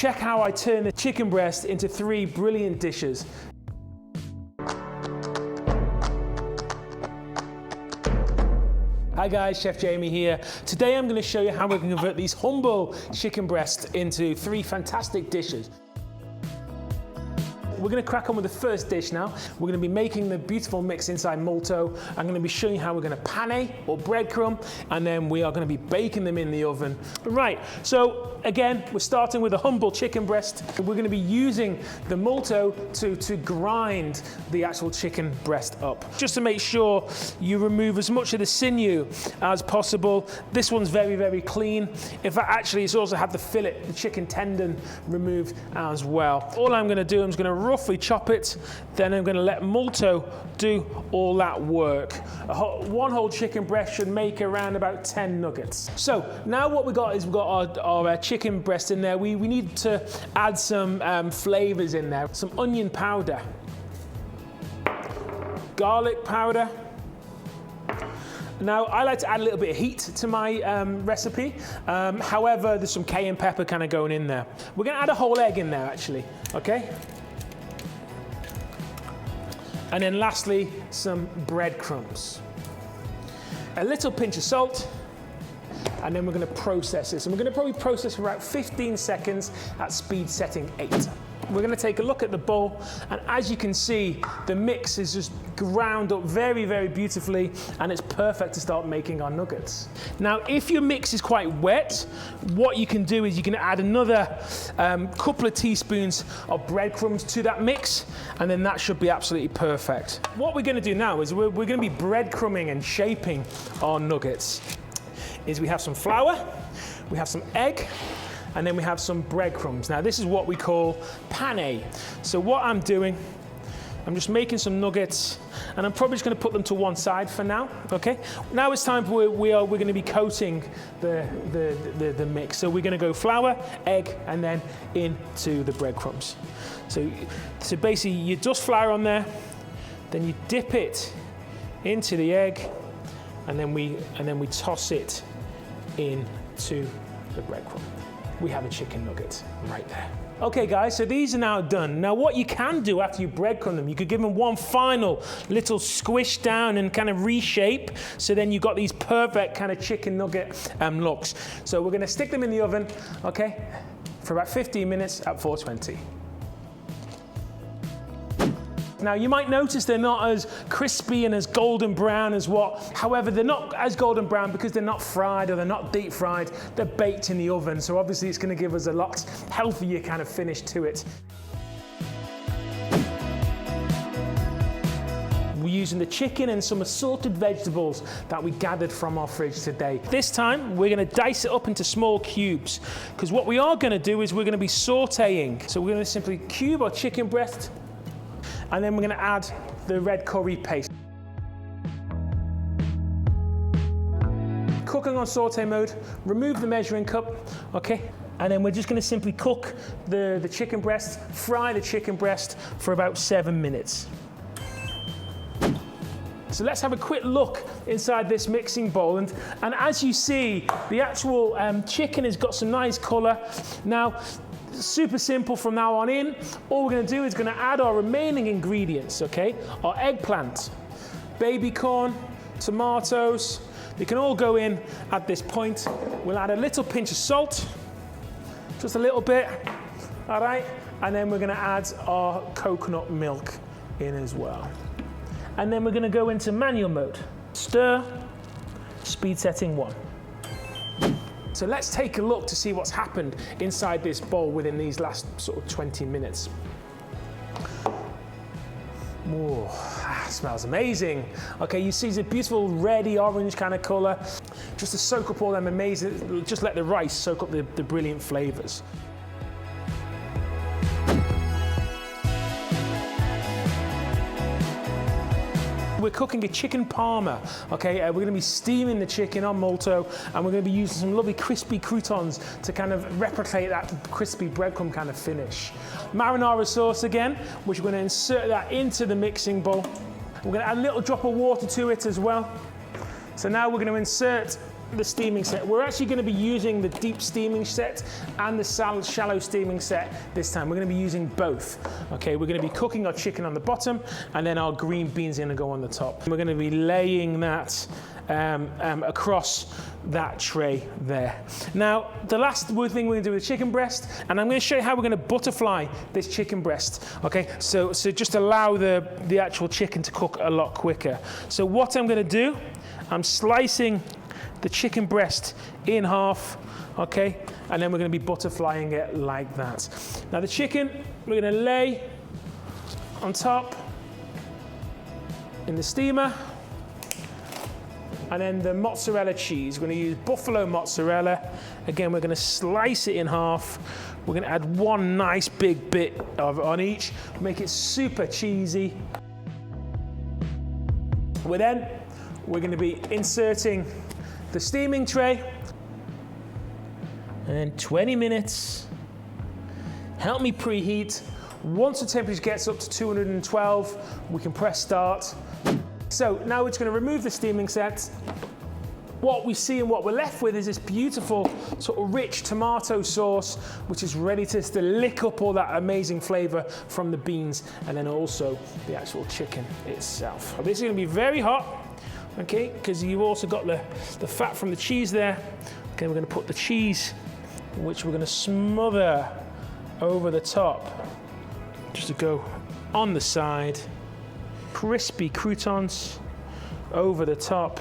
Check how I turn the chicken breast into 3 brilliant dishes. Hi guys, Chef Jamie here. Today I'm going to show you how we can convert these humble chicken breasts into 3 fantastic dishes. We're going to crack on with the first dish now. We're going to be making the beautiful mix inside Multo. I'm going to be showing you how we're going to pane or breadcrumb, and then we are going to be baking them in the oven. Right, so again, we're starting with a humble chicken breast. We're going to be using the Multo to grind the actual chicken breast up. Just to make sure you remove as much of the sinew as possible. This one's very, very clean. In fact, actually, it's also had the fillet, the chicken tendon removed as well. All I'm going to do, I'm just going to roughly chop it, then I'm going to let Multo do all that work. One whole chicken breast should make around about 10 nuggets. So now what we've got is we've got our chicken breast in there. We need to add some flavors in there. Some onion powder, garlic powder. Now, I like to add a little bit of heat to my recipe. However, there's some cayenne pepper kind of going in there. We're going to add a whole egg in there, actually, okay? And then lastly, some breadcrumbs. A little pinch of salt, and then we're going to process this. And we're going to probably process for about 15 seconds at speed setting 8. We're going to take a look at the bowl, and as you can see, the mix is just ground up very, very beautifully, and it's perfect to start making our nuggets. Now, if your mix is quite wet, what you can do is you can add another couple of teaspoons of breadcrumbs to that mix, and then that should be absolutely perfect. What we're going to do now is we're going to be breadcrumbing and shaping our nuggets. We have some flour, we have some egg, and then we have some breadcrumbs. Now this is what we call pane. So what I'm doing, I'm just making some nuggets, and I'm probably just going to put them to one side for now, okay? Now it's time for we're going to be coating the mix. So we're going to go flour, egg, and then into the breadcrumbs. So basically you dust flour on there, then you dip it into the egg, and then we toss it into the breadcrumb. We have a chicken nugget right there. Okay guys, so these are now done. Now what you can do after you breadcrumb them, you could give them one final little squish down and kind of reshape, so then you've got these perfect kind of chicken nugget looks. So we're gonna stick them in the oven, okay, for about 15 minutes at 420. Now you might notice they're not as crispy and as golden brown as however, they're not as golden brown because they're not fried or they're not deep fried, they're baked in the oven, so obviously it's going to give us a lot healthier kind of finish to it. We're using the chicken and some assorted vegetables that we gathered from our fridge today. This time we're going to dice it up into small cubes, because what we are going to do is we're going to be sauteing. So we're going to simply cube our chicken breast, and then we're going to add the red curry paste. Cooking on saute mode, remove the measuring cup, okay? And then we're just going to simply cook the chicken breast, fry the chicken breast for about 7 minutes. So let's have a quick look inside this mixing bowl, and as you see, the actual chicken has got some nice colour. Now, super simple from now on in. All we're going to do is going to add our remaining ingredients, okay? Our eggplant, baby corn, tomatoes, they can all go in at this point. We'll add a little pinch of salt, just a little bit, all right? And then we're going to add our coconut milk in as well. And then we're going to go into manual mode. Stir, speed setting 1. So let's take a look to see what's happened inside this bowl within these last sort of 20 minutes. Oh, smells amazing. Okay, you see the beautiful reddy orange kind of color. Just to soak up all them amazing, just let the rice soak up the brilliant flavors. We're cooking a chicken parma, okay? We're going to be steaming the chicken on Multo, and we're going to be using some lovely crispy croutons to kind of replicate that crispy breadcrumb kind of finish. Marinara sauce again, which we're going to insert that into the mixing bowl. We're going to add a little drop of water to it as well. So now we're going to insert the steaming set. We're actually going to be using the deep steaming set and the shallow steaming set this time. We're going to be using both. Okay, we're going to be cooking our chicken on the bottom, and then our green beans are going to go on the top. We're going to be laying that across that tray there. Now, the last thing we're going to do with the chicken breast, and I'm going to show you how we're going to butterfly this chicken breast. Okay, so just allow the actual chicken to cook a lot quicker. So what I'm going to do, I'm slicing the chicken breast in half, okay, and then we're going to be butterflying it like that. Now the chicken, we're going to lay on top in the steamer. And then the mozzarella cheese, we're going to use buffalo mozzarella. Again, we're going to slice it in half. We're going to add one nice big bit on each, make it super cheesy. We're going to be inserting the steaming tray. And 20 minutes. Help me preheat. Once the temperature gets up to 212, we can press start. So now we're just going to remove the steaming set. What we see and what we're left with is this beautiful sort of rich tomato sauce, which is ready to lick up all that amazing flavor from the beans and then also the actual chicken itself. This is going to be very hot, okay, because you've also got the fat from the cheese there. Okay, we're going to put the cheese, which we're going to smother over the top, just to go on the side. Crispy croutons over the top.